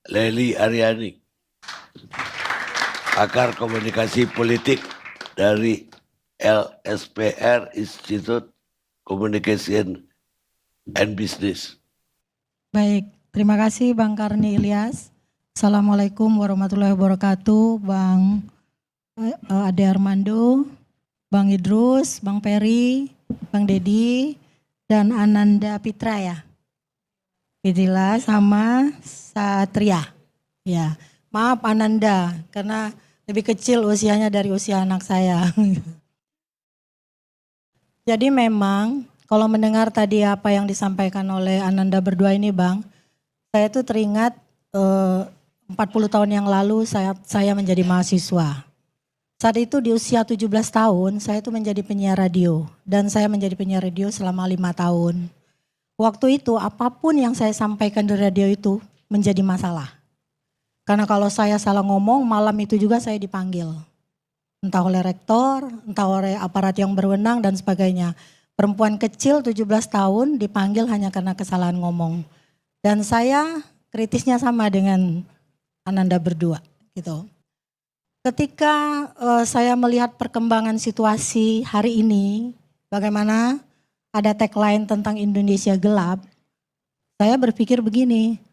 Lely Aryani, pakar komunikasi politik dari LSPR Institute Communication and Business. Baik, terima kasih Bang Karni Ilyas. Assalamualaikum warahmatullahi wabarakatuh, Bang Ade Armando, Bang Idrus, Bang Peri, Bang Dedi, dan Ananda Pitra ya. Fidila sama Satria. Ya, maaf Ananda karena lebih kecil usianya dari usia anak saya. Jadi memang kalau mendengar tadi apa yang disampaikan oleh Ananda berdua ini Bang, saya tuh teringat 40 tahun yang lalu saya menjadi mahasiswa. Saat itu di usia 17 tahun saya tuh menjadi penyiar radio dan saya menjadi penyiar radio selama 5 tahun. Waktu itu apapun yang saya sampaikan di radio itu menjadi masalah. Karena kalau saya salah ngomong malam itu juga saya dipanggil. Entah oleh rektor, entah oleh aparat yang berwenang dan sebagainya. Perempuan kecil 17 tahun dipanggil hanya karena kesalahan ngomong. Dan saya kritisnya sama dengan Ananda berdua gitu. Ketika saya melihat perkembangan situasi hari ini, bagaimana ada tagline tentang Indonesia gelap, saya berpikir begini,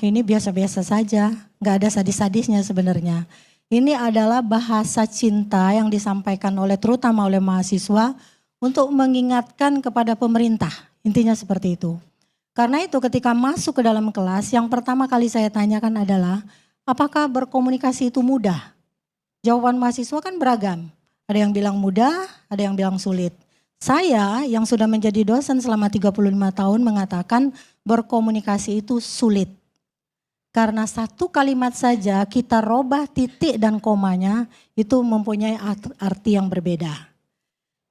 ini biasa-biasa saja, gak ada sadis-sadisnya sebenarnya. Ini adalah bahasa cinta yang disampaikan terutama oleh mahasiswa untuk mengingatkan kepada pemerintah, intinya seperti itu. Karena itu ketika masuk ke dalam kelas, yang pertama kali saya tanyakan adalah, apakah berkomunikasi itu mudah? Jawaban mahasiswa kan beragam, ada yang bilang mudah, ada yang bilang sulit. Saya yang sudah menjadi dosen selama 35 tahun mengatakan berkomunikasi itu sulit. Karena satu kalimat saja kita robah titik dan komanya itu mempunyai arti yang berbeda.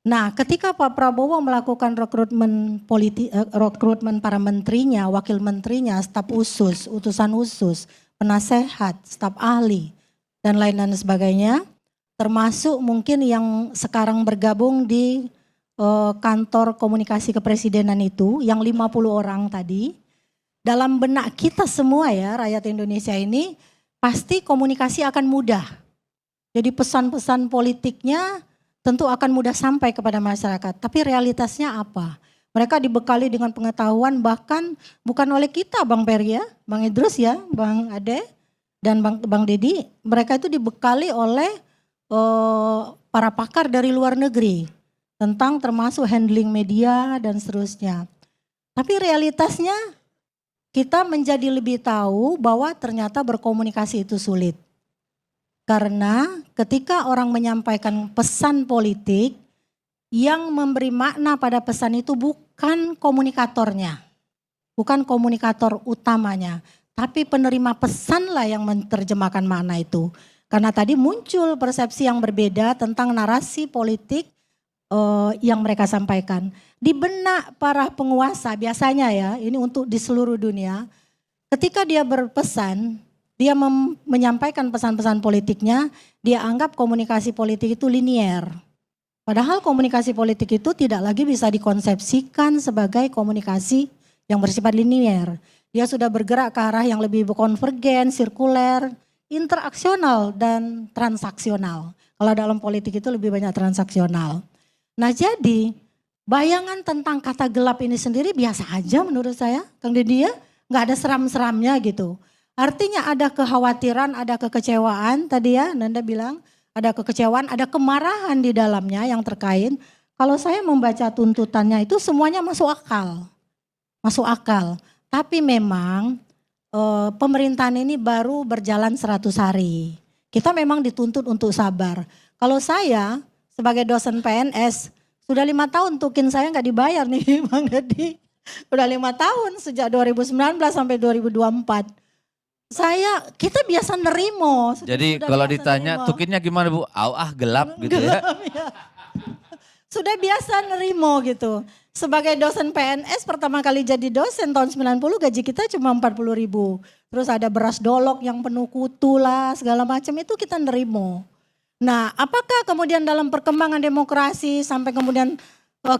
Nah, ketika Pak Prabowo melakukan rekrutmen para menterinya, wakil menterinya, staf khusus, utusan khusus, penasehat, staf ahli, dan lain-lain sebagainya, termasuk mungkin yang sekarang bergabung di kantor komunikasi kepresidenan itu, yang 50 orang tadi, dalam benak kita semua ya rakyat Indonesia ini pasti komunikasi akan mudah. Jadi pesan-pesan politiknya tentu akan mudah sampai kepada masyarakat. Tapi realitasnya apa? Mereka dibekali dengan pengetahuan bahkan bukan oleh kita Bang Peri ya, Bang Idrus ya, Bang Ade dan Bang Dedi. Mereka itu dibekali oleh para pakar dari luar negeri tentang termasuk handling media dan seterusnya. Tapi realitasnya kita menjadi lebih tahu bahwa ternyata berkomunikasi itu sulit. Karena ketika orang menyampaikan pesan politik, yang memberi makna pada pesan itu bukan komunikatornya. Bukan komunikator utamanya. Tapi penerima pesanlah yang menerjemahkan makna itu. Karena tadi muncul persepsi yang berbeda tentang narasi politik yang mereka sampaikan. Di benak para penguasa biasanya ya, ini untuk di seluruh dunia, ketika dia berpesan, dia menyampaikan pesan-pesan politiknya, dia anggap komunikasi politik itu linier. Padahal komunikasi politik itu tidak lagi bisa dikonsepsikan sebagai komunikasi yang bersifat linier. Dia sudah bergerak ke arah yang lebih konvergen, sirkuler, interaksional, dan transaksional. Kalau dalam politik itu lebih banyak transaksional. Nah jadi bayangan tentang kata gelap ini sendiri biasa aja menurut saya, Kang Deddy ya, gak ada seram-seramnya gitu. Artinya ada kekhawatiran, ada kekecewaan tadi ya Nanda bilang, ada kekecewaan, ada kemarahan di dalamnya yang terkait. Kalau saya membaca tuntutannya itu semuanya masuk akal. Masuk akal, tapi memang pemerintahan ini baru berjalan 100 hari. Kita memang dituntut untuk sabar. Kalau saya sebagai dosen PNS, sudah 5 tahun tukin saya nggak dibayar nih Bang Dedi. Udah 5 tahun sejak 2019 sampai 2024. Kita biasa nerimo. Jadi kalau ditanya nerimo. Tukinnya gimana Bu? Gelap gitu ya. Sudah biasa nerimo gitu. Sebagai dosen PNS pertama kali jadi dosen tahun 90 gaji kita cuma 40.000. Terus ada beras dolok yang penuh kutu lah segala macam itu kita nerimo. Nah, apakah kemudian dalam perkembangan demokrasi sampai kemudian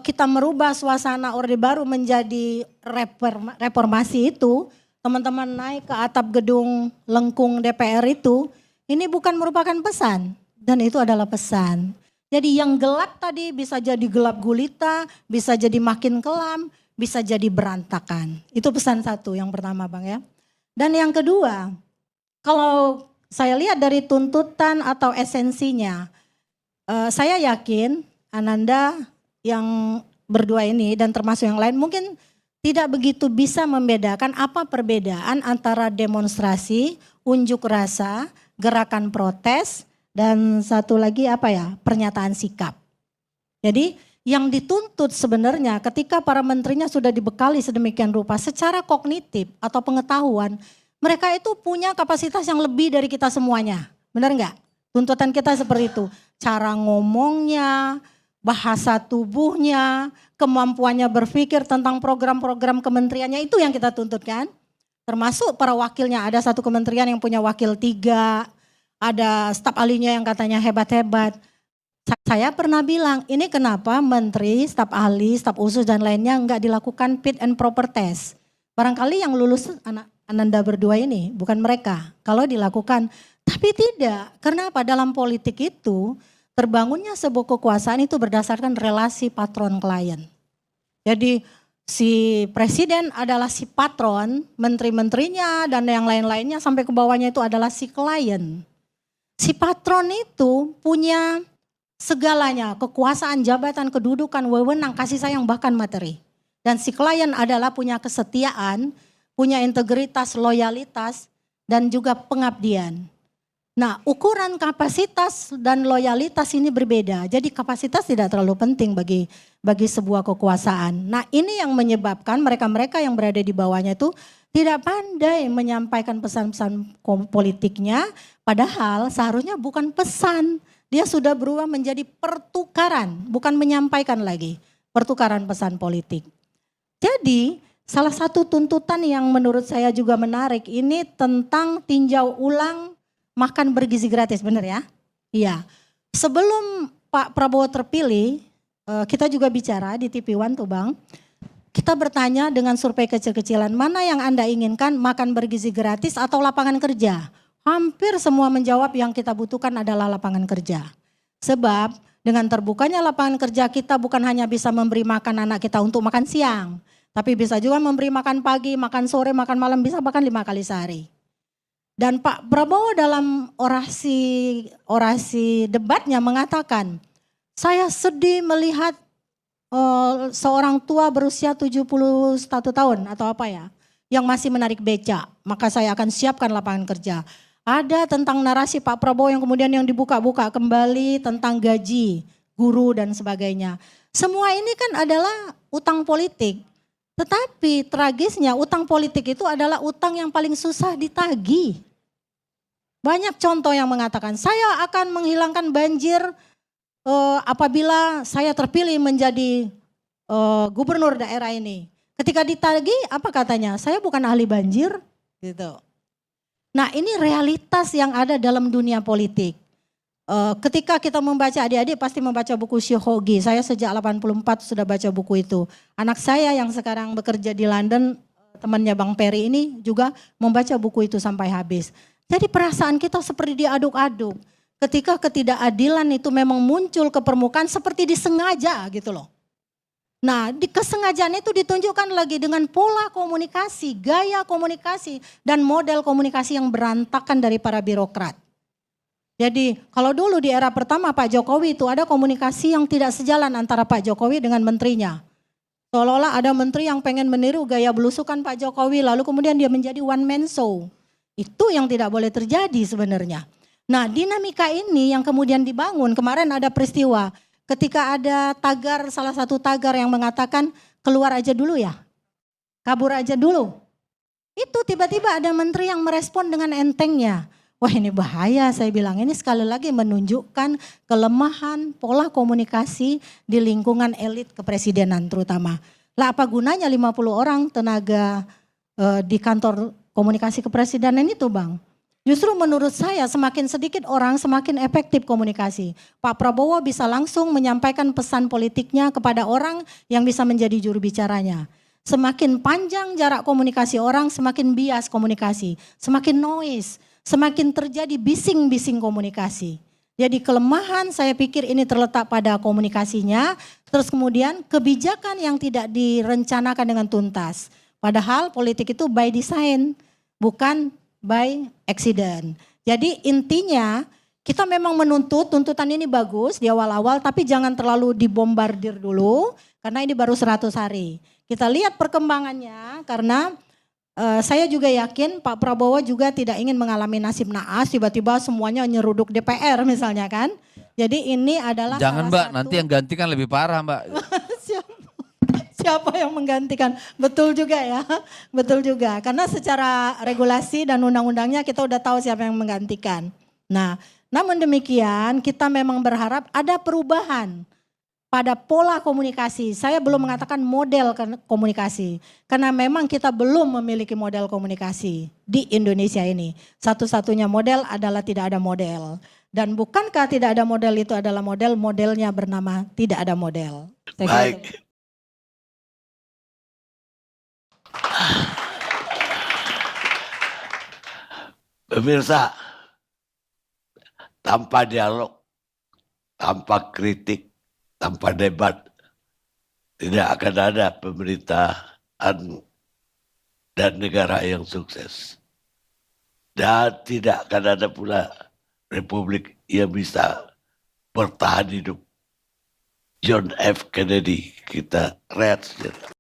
kita merubah suasana Orde Baru menjadi reformasi itu, teman-teman naik ke atap gedung lengkung DPR itu, ini bukan merupakan pesan. Dan itu adalah pesan. Jadi yang gelap tadi bisa jadi gelap gulita, bisa jadi makin kelam, bisa jadi berantakan. Itu pesan satu yang pertama Bang ya. Dan yang kedua, kalau saya lihat dari tuntutan atau esensinya, saya yakin Ananda yang berdua ini dan termasuk yang lain mungkin tidak begitu bisa membedakan apa perbedaan antara demonstrasi, unjuk rasa, gerakan protes, dan satu lagi pernyataan sikap. Jadi yang dituntut sebenarnya ketika para menterinya sudah dibekali sedemikian rupa secara kognitif atau pengetahuan, mereka itu punya kapasitas yang lebih dari kita semuanya. Benar enggak? Tuntutan kita seperti itu. Cara ngomongnya, bahasa tubuhnya, kemampuannya berpikir tentang program-program kementeriannya itu yang kita tuntut kan. Termasuk para wakilnya, ada satu kementerian yang punya wakil 3, ada staf ahlinya yang katanya hebat-hebat. Saya pernah bilang, ini kenapa menteri, staf ahli, staf khusus dan lainnya enggak dilakukan fit and proper test. Barangkali yang lulus anak Ananda berdua ini, bukan mereka. Kalau dilakukan, tapi tidak. Karena apa? Dalam politik itu, terbangunnya sebuah kekuasaan itu berdasarkan relasi patron-klien. Jadi si presiden adalah si patron, menteri-menterinya dan yang lain-lainnya sampai ke bawahnya itu adalah si klien. Si patron itu punya segalanya, kekuasaan, jabatan, kedudukan, wewenang, kasih sayang, bahkan materi. Dan si klien adalah punya kesetiaan, punya integritas, loyalitas, dan juga pengabdian. Nah, ukuran kapasitas dan loyalitas ini berbeda. Jadi kapasitas tidak terlalu penting bagi sebuah kekuasaan. Nah, ini yang menyebabkan mereka-mereka yang berada di bawahnya itu tidak pandai menyampaikan pesan-pesan politiknya. Padahal seharusnya bukan pesan. Dia sudah berubah menjadi pertukaran, bukan menyampaikan lagi. Pertukaran pesan politik. Jadi salah satu tuntutan yang menurut saya juga menarik ini tentang tinjau ulang makan bergizi gratis, benar ya? Iya. Sebelum Pak Prabowo terpilih, kita juga bicara di TV One tuh Bang. Kita bertanya dengan survei kecil-kecilan, mana yang Anda inginkan, makan bergizi gratis atau lapangan kerja? Hampir semua menjawab yang kita butuhkan adalah lapangan kerja. Sebab dengan terbukanya lapangan kerja kita bukan hanya bisa memberi makan anak kita untuk makan siang. Tapi bisa juga memberi makan pagi, makan sore, makan malam, bisa bahkan 5 kali sehari. Dan Pak Prabowo dalam orasi debatnya mengatakan, saya sedih melihat seorang tua berusia 71 tahun atau apa ya, yang masih menarik beca, maka saya akan siapkan lapangan kerja. Ada tentang narasi Pak Prabowo yang kemudian yang dibuka-buka kembali tentang gaji, guru dan sebagainya. Semua ini kan adalah utang politik. Tetapi tragisnya utang politik itu adalah utang yang paling susah ditagih. Banyak contoh yang mengatakan saya akan menghilangkan banjir apabila saya terpilih menjadi gubernur daerah ini. Ketika ditagih apa katanya? Saya bukan ahli banjir gitu. Nah ini realitas yang ada dalam dunia politik. Ketika kita membaca, adik-adik pasti membaca buku Shohogi. Saya sejak 84 sudah baca buku itu. Anak saya yang sekarang bekerja di London, temannya Bang Peri ini juga membaca buku itu sampai habis. Jadi perasaan kita seperti diaduk-aduk. Ketika ketidakadilan itu memang muncul ke permukaan seperti disengaja gitu loh. Nah di kesengajaan itu ditunjukkan lagi dengan pola komunikasi, gaya komunikasi dan model komunikasi yang berantakan dari para birokrat. Jadi kalau dulu di era pertama Pak Jokowi itu ada komunikasi yang tidak sejalan antara Pak Jokowi dengan menterinya. Seolah-olah ada menteri yang pengen meniru gaya belusukan Pak Jokowi lalu kemudian dia menjadi one man show. Itu yang tidak boleh terjadi sebenarnya. Nah dinamika ini yang kemudian dibangun, kemarin ada peristiwa ketika ada tagar, salah satu tagar yang mengatakan keluar aja dulu ya, kabur aja dulu. Itu tiba-tiba ada menteri yang merespon dengan entengnya. Wah ini bahaya, saya bilang ini sekali lagi menunjukkan kelemahan pola komunikasi di lingkungan elit kepresidenan terutama. Lah apa gunanya 50 orang tenaga di kantor komunikasi kepresidenan itu Bang? Justru menurut saya semakin sedikit orang semakin efektif komunikasi. Pak Prabowo bisa langsung menyampaikan pesan politiknya kepada orang yang bisa menjadi juru bicaranya. Semakin panjang jarak komunikasi orang, semakin bias komunikasi, semakin noise, semakin terjadi bising-bising komunikasi. Jadi kelemahan saya pikir ini terletak pada komunikasinya, terus kemudian kebijakan yang tidak direncanakan dengan tuntas. Padahal politik itu by design, bukan by accident. Jadi intinya kita memang menuntut, tuntutan ini bagus di awal-awal, tapi jangan terlalu dibombardir dulu, karena ini baru 100 hari. Kita lihat perkembangannya, karena saya juga yakin Pak Prabowo juga tidak ingin mengalami nasib naas, tiba-tiba semuanya nyeruduk DPR misalnya kan. Jadi ini adalah Jangan salah Mbak, satu- nanti yang ganti kan lebih parah Mbak. Siapa yang menggantikan? Betul juga ya, betul juga. Karena secara regulasi dan undang-undangnya kita udah tahu siapa yang menggantikan. Nah, namun demikian kita memang berharap ada perubahan pada pola komunikasi. Saya belum mengatakan model komunikasi. Karena memang kita belum memiliki model komunikasi di Indonesia ini. Satu-satunya model adalah tidak ada model. Dan bukankah tidak ada model itu adalah modelnya bernama tidak ada model. Saya kira Baik. itu. Pemirsa, tanpa dialog, tanpa kritik, tanpa debat, tidak akan ada pemerintahan dan negara yang sukses. Dan tidak akan ada pula republik yang bisa bertahan hidup. John F. Kennedy, kita rehat sejenak.